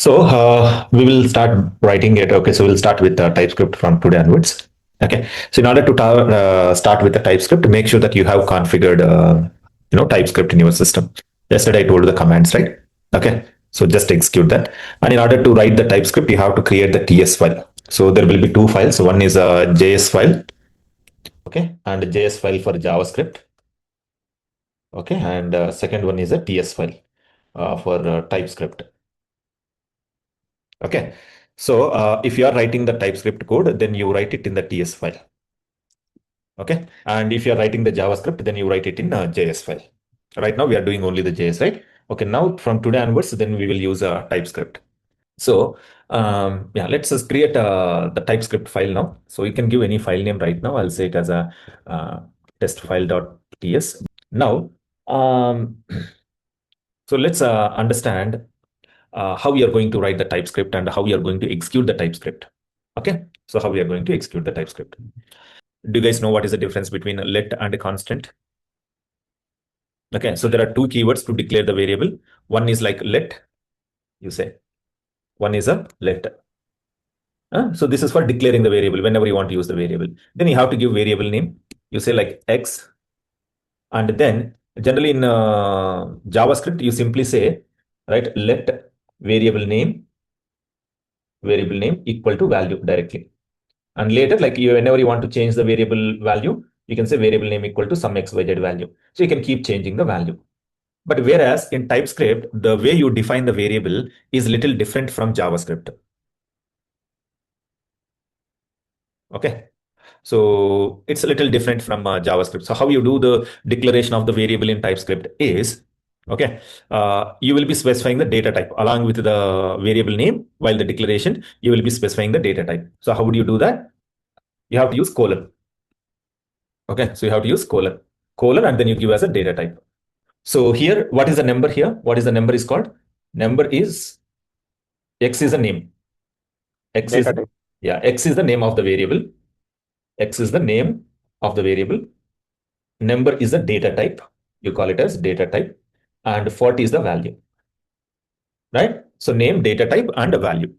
We will start writing it. Okay, so we'll start with TypeScript from today onwards. Okay, so in order to start with the TypeScript, make sure that you have configured, TypeScript in your system. Yesterday I told the commands, right? Okay, so just execute that. And in order to write the TypeScript, you have to create the TS file. So there will be two files. One is a JS file, okay, and a JS file for JavaScript. Okay, and second one is a TS file for TypeScript. Okay, so if you are writing the TypeScript code, then you write it in the TS file. Okay, and if you are writing the JavaScript, then you write it in a JS file. Right now we are doing only the JS, right? Okay, now from today onwards, then we will use a TypeScript. So yeah, let's just create the TypeScript file now. So you can give any file name right now. I'll say it as a test file.ts. Now, so let's understand how we are going to write the TypeScript and how we are going to execute the TypeScript. Okay, so how we are going to execute the TypeScript. Do you guys know what is the difference between a let and a constant? Okay, so there are two keywords to declare the variable. One is like let, you say. One is a let. So this is for declaring the variable whenever you want to use the variable. Then you have to give variable name. You say like x. And then generally in JavaScript, you simply say, right, let variable name equal to value directly. And later, like whenever you want to change the variable value, you can say variable name equal to some xyz value. So you can keep changing the value. But whereas in TypeScript, the way you define the variable is little different from JavaScript. Okay. So it's a little different from JavaScript. So how you do the declaration of the variable in TypeScript is, okay, you will be specifying the data type along with the variable name. While the declaration, you will be specifying the data type. So how would you do that? You have to use colon. Okay, so you have to use colon, and then you give as a data type. So here, what is the number here? What is the number is called? Number is x is a name. X is the name of the variable. X is the name of the variable. Number is the data type. You call it as data type, and 40 is the value. Right? So name, data type, and a value.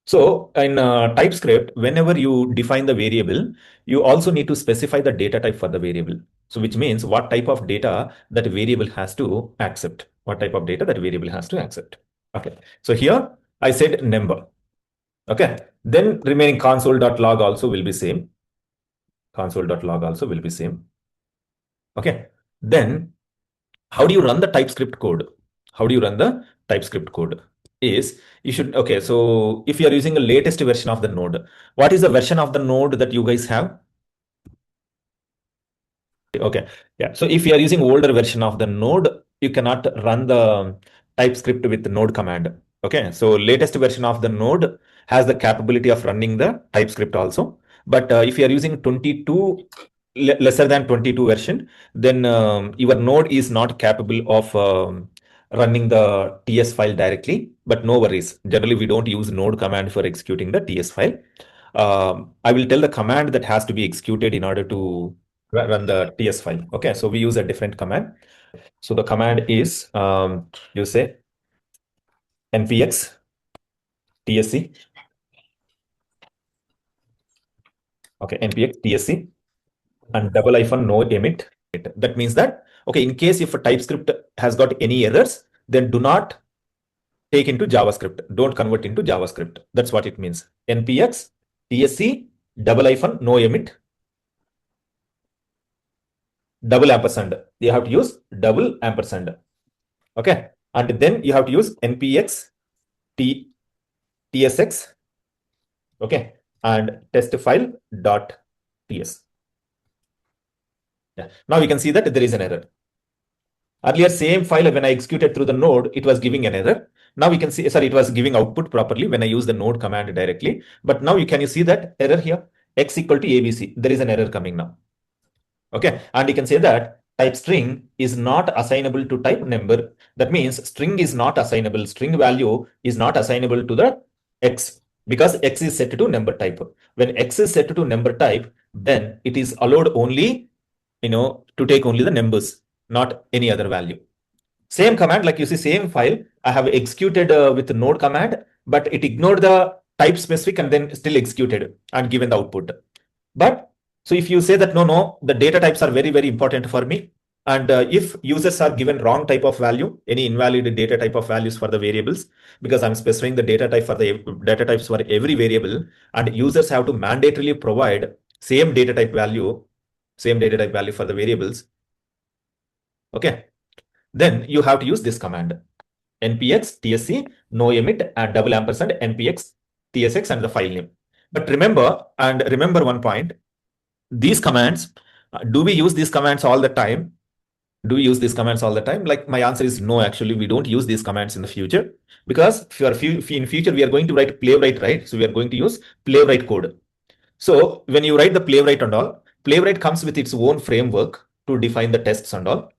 So in TypeScript, whenever you define the variable, you also need to specify the data type for the variable. So which means what type of data that variable has to accept. What type of data that variable has to accept. Okay. So here I said number. Okay. Then remaining console.log also will be same. Console.log also will be same. Okay. Then how do you run the TypeScript code? How do you run the TypeScript code? Is you should, okay, so if you are using the latest version of the node, what is the version of the node that you guys have? Okay, yeah, so if you are using older version of the node, you cannot run the TypeScript with the node command. Okay, so latest version of the node has the capability of running the TypeScript also. But if you are using 22 lesser than 22 version, then your node is not capable of running the TS file directly. But no worries, generally we don't use node command for executing the TS file. I will tell the command that has to be executed in order to run the TS file. Okay, so we use a different command. So the command is you say npx tsc. Okay, npx tsc and ~no emit. That means that, okay, in case if a TypeScript has got any errors, then do not take into JavaScript. Don't convert into JavaScript. That's what it means. npx tsc ~no emit $ampersand. You have to use $ampersand. Okay, and then you have to use npx tsx. Okay, and test file.ts. Yeah. Now you can see that there is an error. Earlier, same file, when I executed through the node, it was giving an error. Now we can see, sorry, it was giving output properly when I use the node command directly. But now can you see that error here? X equal to ABC. There is an error coming now. Okay, and you can say that type string is not assignable to type number. That means string is not assignable. String value is not assignable to the X because X is set to number type. When X is set to number type, then it is allowed only, to take only the numbers, not any other value. Same command, like you see, same file, I have executed with the node command, but it ignored the type specific and then still executed and given the output. But so if you say that no, the data types are very, very important for me. And if users are given wrong type of value, any invalid data type of values for the variables, because I'm specifying the data type for the data types for every variable, and users have to mandatorily provide same data type value for the variables. Okay, then you have to use this command npx tsc no emit and double ampersand npx tsx and the file name. But remember one point. These commands, do we use these commands all the time? Do we use these commands all the time? Like my answer is no, actually, we don't use these commands in the future, because in future we are going to write PlayWright, right? So we are going to use PlayWright code. So when you write the PlayWright and all, PlayWright comes with its own framework to define the tests and all.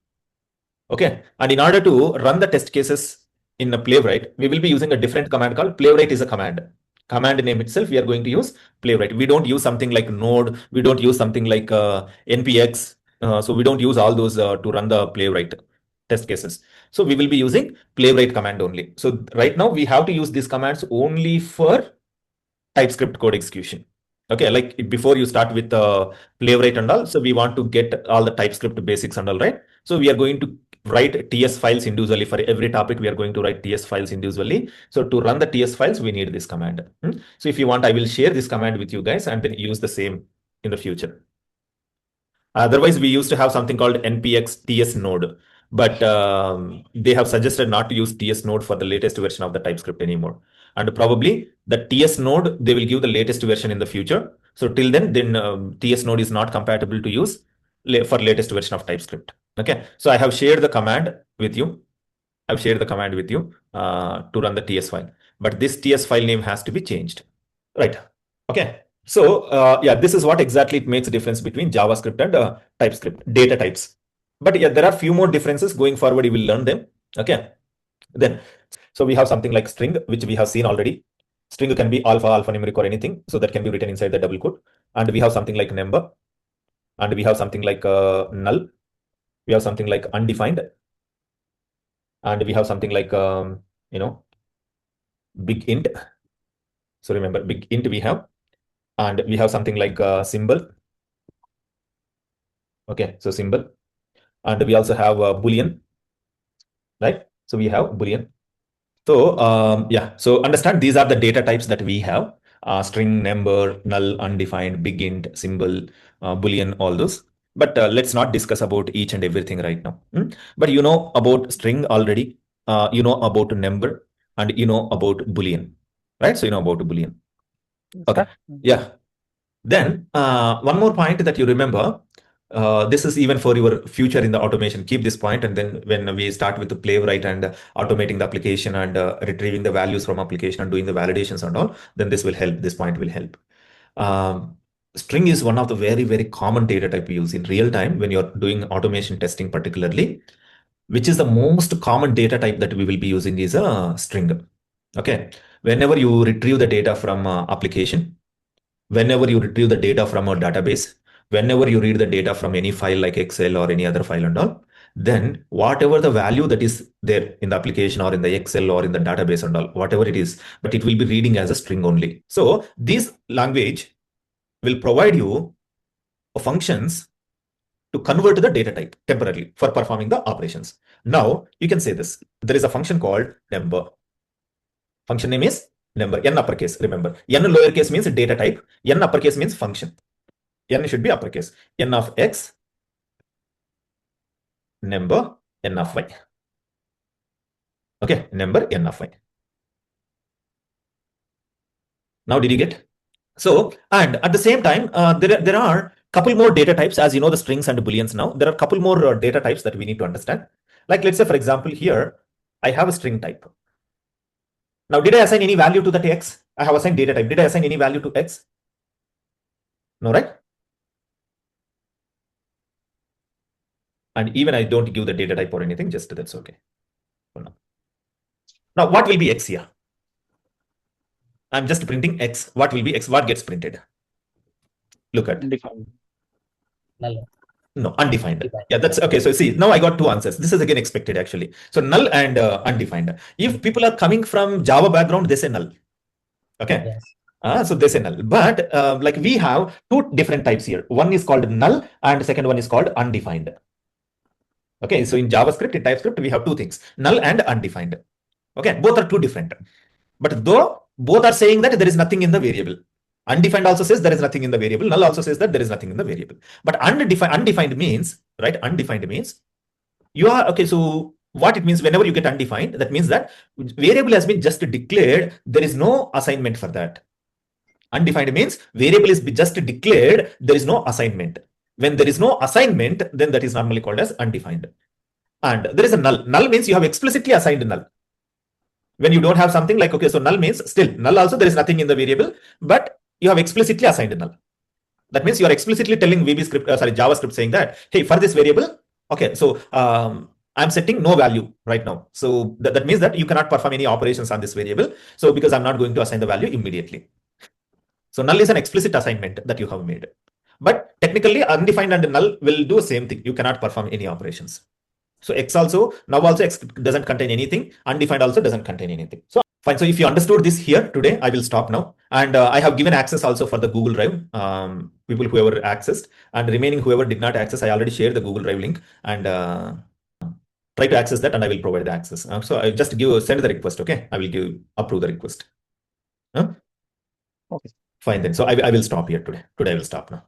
Okay. And in order to run the test cases in a PlayWright, we will be using a different command called PlayWright is a command. Command name itself, we are going to use PlayWright. We don't use something like node. We don't use something like npx. So we don't use all those to run the PlayWright test cases. So we will be using PlayWright command only. So right now we have to use these commands only for TypeScript code execution. Okay, like before you start with PlayWright and all, so we want to get all the TypeScript basics and all, right? So we are going to write TS files individually for every topic. We are going to write TS files individually. So to run the TS files, we need this command. So if you want, I will share this command with you guys and then use the same in the future. Otherwise, we used to have something called npx ts node, but they have suggested not to use ts node for the latest version of the TypeScript anymore. And probably the ts node, they will give the latest version in the future. So till then ts node is not compatible to use for latest version of TypeScript. Okay, so I have shared the command with you. I've shared the command with you to run the ts file, but this ts file name has to be changed. Right. Okay. So yeah, this is what exactly it makes a difference between JavaScript and TypeScript data types. But yeah, there are few more differences going forward. You will learn them. Okay. Then, so we have something like string, which we have seen already. String can be alpha, alphanumeric, or anything. So that can be written inside the double quote. And we have something like number. And we have something like null. We have something like undefined. And we have something like, big int. So remember, big int we have. And we have something like symbol. Okay, so symbol. And we also have a Boolean, right? So we have Boolean. So yeah, so understand these are the data types that we have. String, number, null, undefined, big int, symbol, Boolean, all those. But let's not discuss about each and everything right now. But you know about string already. You know about number, and you know about Boolean, right? So you know about Boolean. Okay, yeah. Then one more point that you remember, this is even for your future in the automation. Keep this point, and then when we start with the PlayWright and automating the application and retrieving the values from application and doing the validations and all, then this will help. This point will help. String is one of the very, very common data type we use in real time when you're doing automation testing, particularly. Which is the most common data type that we will be using is a string. Okay, whenever you retrieve the data from application, whenever you retrieve the data from a database, whenever you read the data from any file like Excel or any other file and all, then whatever the value that is there in the application or in the Excel or in the database and all, whatever it is, but it will be reading as a string only. So this language will provide you functions to convert the data type temporarily for performing the operations. Now you can say this. There is a function called number. Function name is number, n uppercase. Remember, n lowercase means data type, n uppercase means function. N should be uppercase. N of x, number, n of y. Okay, number, n of y. Now, did you get? So, and at the same time, there are couple more data types, as you know, the strings and booleans now. There are a couple more data types that we need to understand. Like, let's say, for example, here, I have a string type. Now, did I assign any value to that x? I have assigned data type. Did I assign any value to x? No, right? And even I don't give the data type or anything, just that's okay. Now, what will be x here? I'm just printing x. What will be x? What gets printed? Look at. Undefined. Null. No, undefined. Yeah, that's okay. So see, now I got two answers. This is again expected actually. So null and undefined. If people are coming from Java background, they say null. Okay. Yes. So they say null. But like we have two different types here. One is called null and second one is called undefined. Okay. So in JavaScript, in TypeScript, we have two things, null and undefined. Okay. Both are two different. But though both are saying that there is nothing in the variable. Undefined also says there is nothing in the variable. Null also says that there is nothing in the variable. But undefined means, right? Undefined means you are okay. So what it means, whenever you get undefined, that means that variable has been just declared. There is no assignment for that. Undefined means variable is just declared. There is no assignment. When there is no assignment, then that is normally called as undefined. And there is a null. Null means you have explicitly assigned null. When you don't have something like, okay, so null means still null also there is nothing in the variable, but you have explicitly assigned null. That means you are explicitly telling JavaScript saying that, hey, for this variable, okay, so I'm setting no value right now. So that means that you cannot perform any operations on this variable. So because I'm not going to assign the value immediately. So null is an explicit assignment that you have made. But technically undefined and null will do the same thing. You cannot perform any operations. So X also, now also X doesn't contain anything. Undefined also doesn't contain anything. So fine. So if you understood this here today, I will stop now. And I have given access also for the Google Drive, people whoever accessed, and remaining whoever did not access, I already shared the Google Drive link and try to access that and I will provide the access. So I just send the request. Okay. I will approve the request. Okay. Fine then. So I will stop here today. Today I will stop now.